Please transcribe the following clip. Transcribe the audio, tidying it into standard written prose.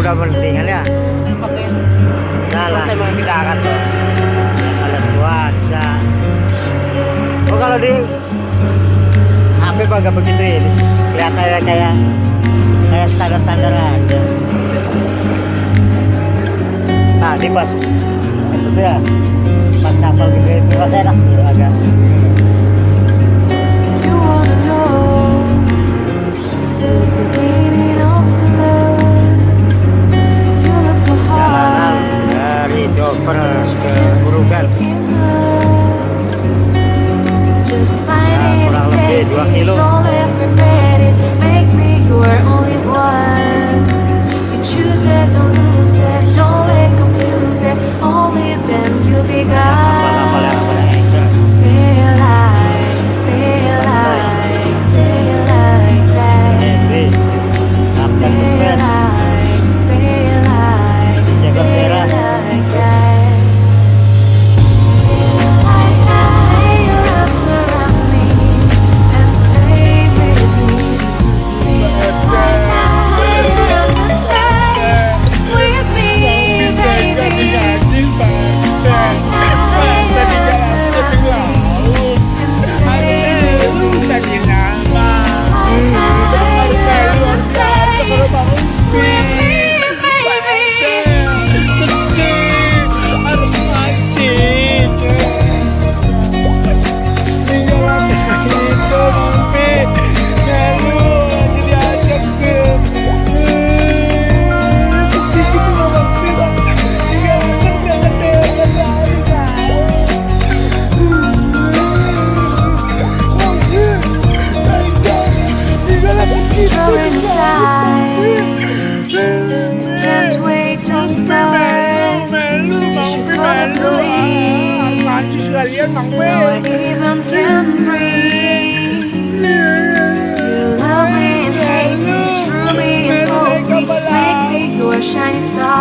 udah mendingan ya. Salah. Memang tidak akan tuh. Kalau cuaca. Oh kalau di HP agak begitu ini. Kelihatannya kayak standar-standar aja. Tadi pas itu ya, pas kapal gitu itu pas enak tuh agak. Jalanan dari Dover ke Urugan. Kurang lebih 2 kilo. Kapal-kapal yang pada anchor. Henry, Kapten Bes, jaga merah. Sekalian sampe. Even can breathe. You love me and hate me, truly and falsely. Make me your shining star.